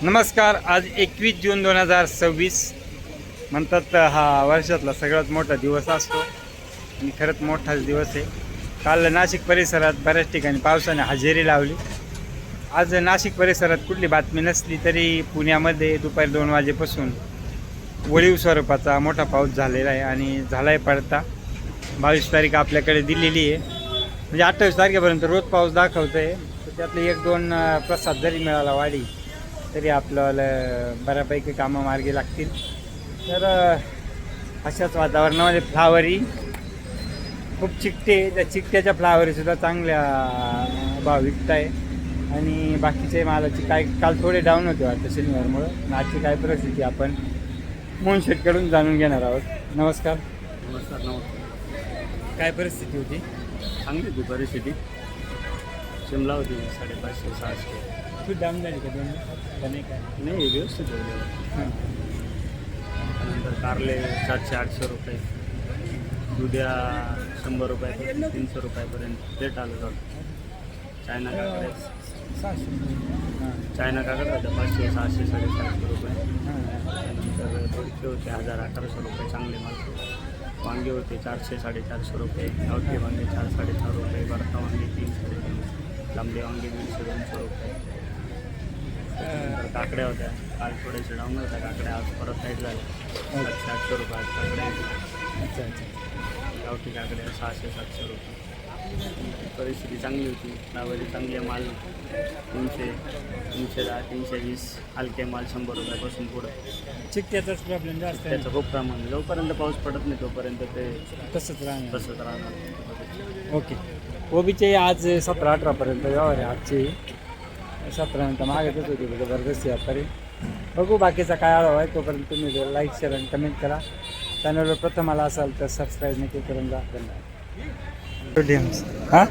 नमस्कार. आज 21 जून 2026 म्हणतात हा वर्षातला सगळ्यात मोठा दिवस असतो आणि खरंच मोठाच दिवस आहे. काल नाशिक परिसरात बऱ्याच ठिकाणी पावसाने हजेरी लावली. आज नाशिक परिसरात कुठली बातमी नसली तरी पुण्यामध्ये दुपारी 2 वाजेपासून वळीव स्वरूपाचा मोठा पाऊस झालेला आहे आणि झाला आहे पडता. 22 तारीख आपल्याकडे दिलेली आहे, म्हणजे 28 तारखेपर्यंत रोज पाऊस दाखवतो आहे. तर त्यातले 1-2 प्रसाद जरी मिळाला वाढी तरी आपल्याला बऱ्यापैकी कामं मार्गी लागतील. तर अशाच वातावरणामध्ये फ्लावरी खूप चिकटे, त्या चिकट्याच्या फ्लावरीसुद्धा चांगल्या भाव विकत आहे आणि बाकीचे मालाची काय काल थोडे डाऊन होते वाटतं शनिवारमुळं. आजची काय परिस्थिती आपण मोहनशेठकडून जाणून घेणार आहोत. नमस्कार. नमस्कार. काय परिस्थिती होती? चांगली होती परिस्थिती. शिमला होती 550-600. खूप डाऊन झाली का दोन नाही? काय नाही, व्यवस्थित होईल. त्यानंतर कारले 700-800 रुपये, दुध्या 100 रुपयापासून 300 रुपयापर्यंत रेट आलं जातं. चायना काकडे होत्या 500-600-750 रुपये. त्यानंतर दोडके होते 1000-1100 रुपये चांगले माल. वांगे होते 400-450 रुपये, गावठी वांगे 4-4.5 रुपये, भरता वांगे 300-300, लांबडे वांगे 150-200 रुपये. त्यानंतर काकड्या होत्या, काल थोड्याशा डाऊन होत्या काकड्या, आज परत साईड झाल्या 700-800 रुपये आज काकड्या. अच्छा. गावठी काकड्या 600-700 रुपये. परिस्थिती चांगली होती. फ्लावरी चांगले माल 300, 310, 320, हलके माल 100 रुपयापासून पुढं. चिकट्याचाच प्रॉब्लेम जास्त आहे. त्याचं खूप प्रमाण, जोपर्यंत पाऊस पडत नाही तोपर्यंत ते तसंच राहणार. ओके. ओबीचे आज 17-18पर्यंत व्यवहार आहे. आजची 17 नंतर मागतच होती जबरदस्ती व्यापारी. बघू बाकीचा काय आढावा आहे. तोपर्यंत तुम्ही लाईक, शेअर आणि कमेंट करा. चॅनलवर प्रथम आला असाल तर सबस्क्राईब नक्की करून जा. हां,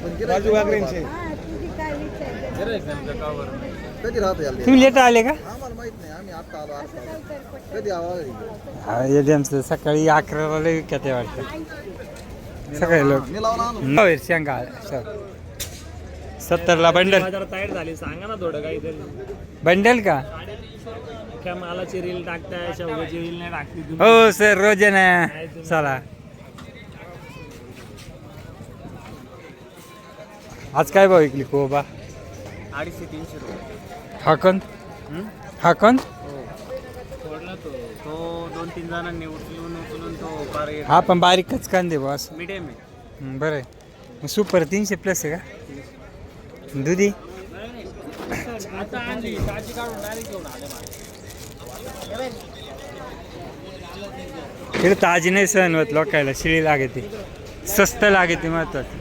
तुम्ही लेट आले का? एडीएमचं सकाळी 11ला लई विकत वाटतं. सकाळी लोक शेंगा 70ला बंडल. तयार झाली, सांगा ना थोडं काहीतरी. बंडल का? काय मालाची रील टाकताय, शेवगाची रील नाही टाकली तुम्ही? हो सर, रोज आहे ना. चला, आज काय भाव विकली कोबा? 250-300 रुपये. हा कोण? सोडला तो 2-3 जणांनी उचलून तो पार हा पण बारीकच कांदे बॉस. मीडियम आहे. बरं आहे. मग सुपर 300 प्लस आहे का? दुधी आता आणली ताजी काढून डायरेक्ट घेऊन आले. तिकडे ताजी नाही सहन होत लोकायला, शिळी लागते, स्वस्त लागते महत्वाचं.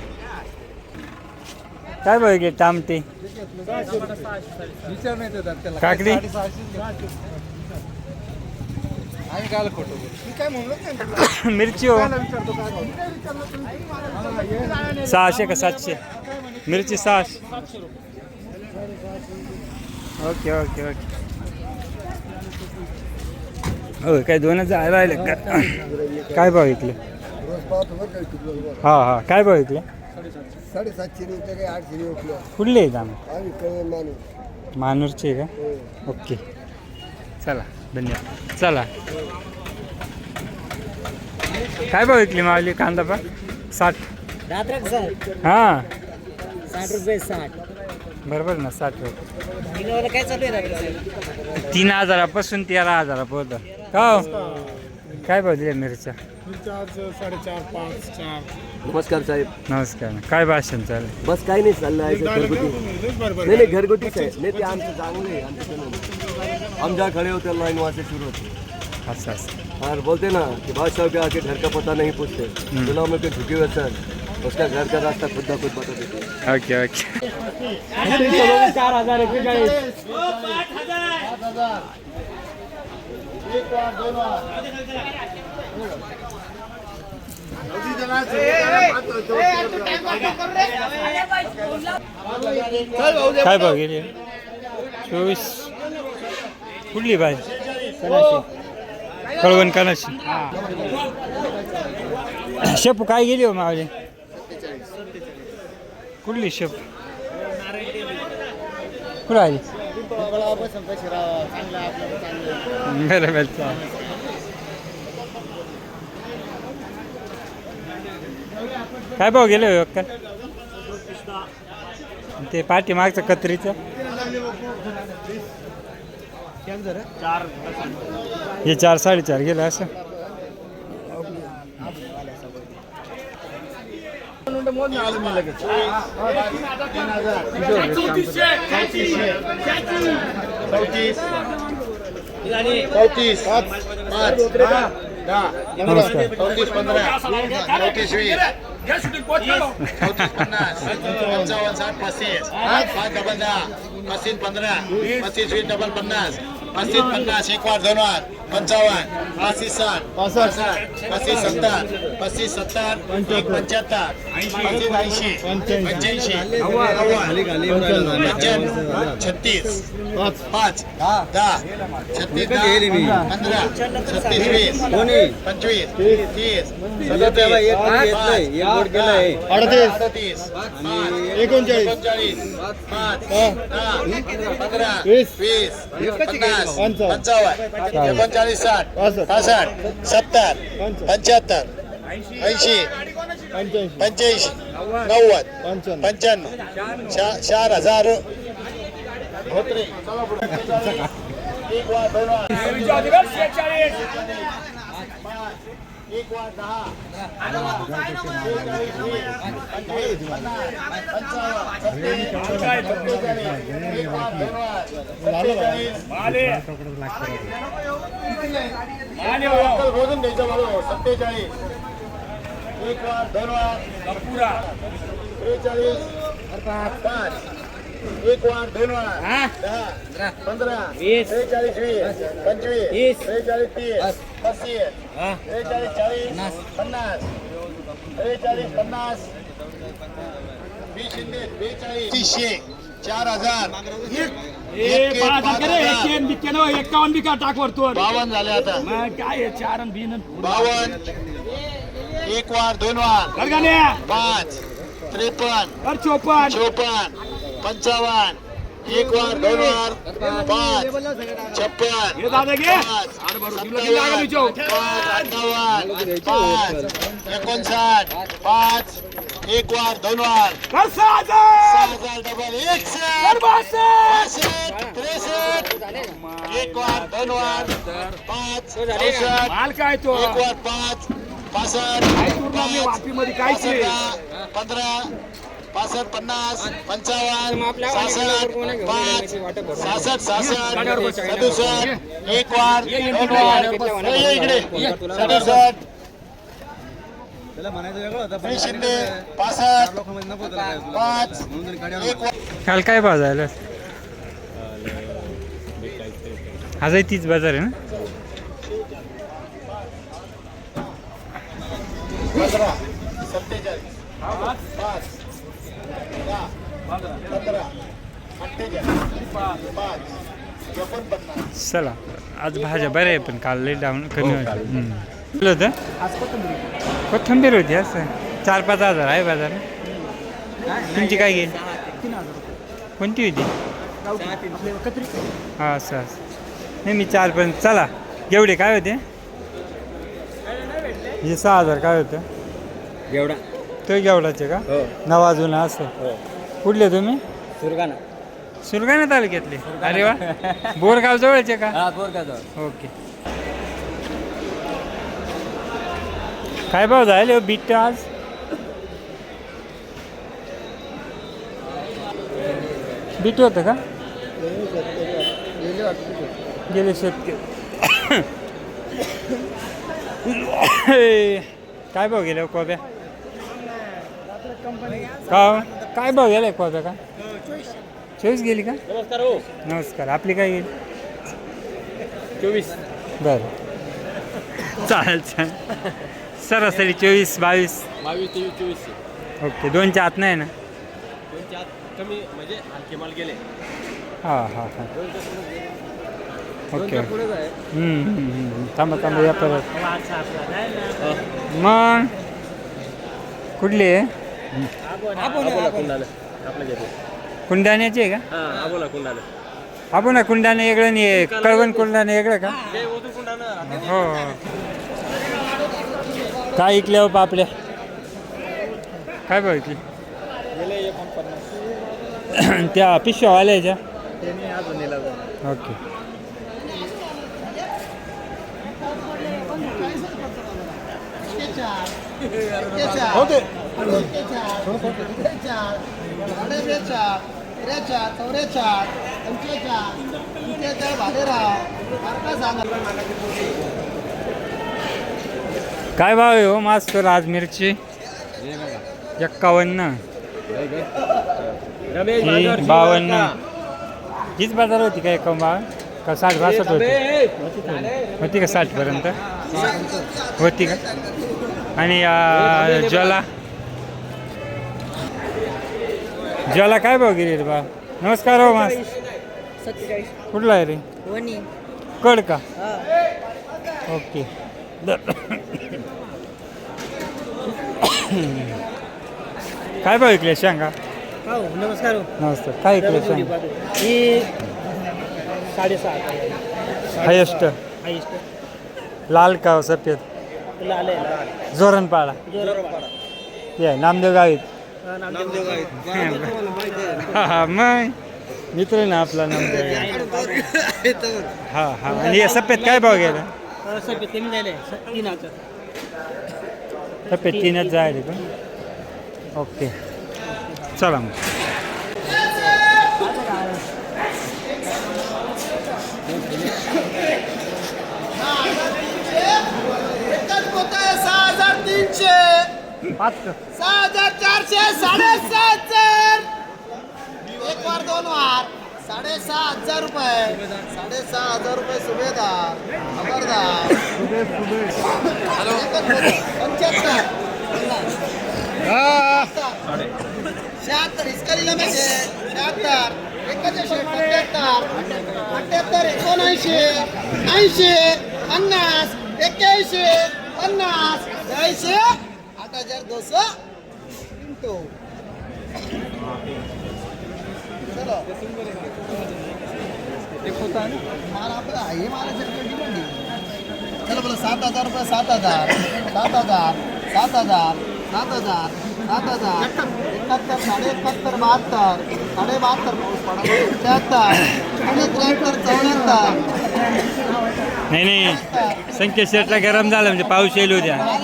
काय बघ टामटे काकडी मिरची हो 600 का 700? मिरची 600. ओके. हो काय 2 राहिले का? काय भाव विकले? हा काय भाव विकले? 750 रुपये काही 800 रुपये. कुठले आहेत आम्ही? आम्ही कळण मानू. मानूरचे का? ओके, चला धन्यवाद. चला, काय भाव विकली मावली कांदा? पण 60. हां 60 रुपये 60. बरोबर ना, 60 रुपये. काय चालू आहे? 3000पासून 13000 का हो? काय भाव दिले मिरच्या? 4.5, 4. नमस्कार साहेब. नमस्कार. काय भाषण चालेल? बस काही नाही चाललं आहे घरगुती. नाही घरगुतीच आहे. नाही ते आमचं चांगलं आहे. हम जहाँ खड़े होते लाइन वहाँ से शुरू होती. असं और बोलते ना कि बादशाह के आके घर का पता नहीं पूछते. गुलाम में झुके हुए सर उसका घर का रास्ता खुद ब खुद बता देते. ओके. 4000. काय भाव गेली? 24. कुठली बाय? कळवण कानाशी. शेपू काय गेली हो मावली? कुठली शेप? कुठं आली? बरोबर चालेल. काय भाव गेले हो अक्कल ते पाठी मागचं कत्रीचं हे 4 4.5 गेलं असं. नमस्कार. 50 एक वार 2 वार 55 35 60 35 70 35 70 75 80 85 36 5 10 36 15 36 20 25 30 एक वार 2 वार 10 15 20 43 20 25 43 30 35 40 50 4000 52 झाले आता काय 52 एक वार 2 वार 5 53 54 55 एक वार 2 वार 5 56 59 5 एक वार 2 वार 6000 डबल 61 एक वार 2 वार 5 माल काय तो एक वार 5 65 15 65 50 55 66 5 66 67 एक वार 2 वार इकडे 67 शिंदे 65 5 एक वार काल काय भाव झाला आजही तीच बाजार आहे ना. 15 47 5 चला आज भाज्या बऱ्या आहे पण काल लई डाऊन कमी होतं. कोथिंबीर होती असं 4-5 हजार आहे बाजार. तुमची काय गेली कोणती होती हां असं नाही मी 4 पण चला एवढे काय होते हे 6,000 काय होतं एवढा तो गेवडाचे का नवाजून असं कुठले तुम्ही सुरगाणा तालुक्यातले. अरे वा बोरगाव जवळचे का ओके. काय भाव झाले बीट आज बीट होतं का गेले शेतकरी काय भाव गेले कोब्या का काय भाव गेलाय कोब्या का 24 गेली का. नमस्कार आपली काय गेली 24 बरं चालेल चालेल सरासरी 24 22 ओके 2च्या आत नाही ना कमी म्हणजे हलके माल गेले हां ओके थांबा या परत मग कुठली आहे कुंडाण्याची आहे का आपण कुंडाने वेगळं नाही कळवण कुंडाने वेगळं का हो काय ऐकल्या हो आपल्या काय बघितली त्या पिशव्यावाल्याच्या ओके काय भाव आहे हो मास्तर आज मिरची 51 ही 52 हीच बाजार होती का 51 का 60-62 होती का 60 पर्यंत होती का आणि ज्वाला काय भाव गेली रे बा नमस्कार हो मास कुठला आहे रे कड का ओके काय भाव ऐकले शेंगा नमस्कार नमस्कार काय ऐकले शेंगा ही 7.5 हायेस्ट लाल का सफेद जोरणपाडा ये नामदेव गावीत हा मग मित्र ना आपला नामदेव हा हा आणि हे सफेद काय भाव गेला सफेद 3च जायले पण ओके चला मग पाच 6,400 7,500 एक वार 2 वार 6,500 रुपये 6,500 रुपये सुभेदार खबरदार 76 इसका लिहिलं म्हणजे 76 एकाचे शेट 78 79 80 50 81 50 80 8,200 चलो माल आपला आहे मालाची डिमांड चलो बोला 7,000 रुपये 7,000 7,000 7,000 7,000 7,000 71 71 72 72 पाऊस पडा 73 आणि 73 74 नाही संकेत शेटला गरम झालं म्हणजे पाऊस येईल उद्या माल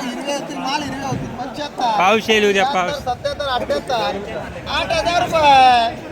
हिरवे होतील 75 पाऊस येईल उद्या पाऊस 77 78 8,000 रुपये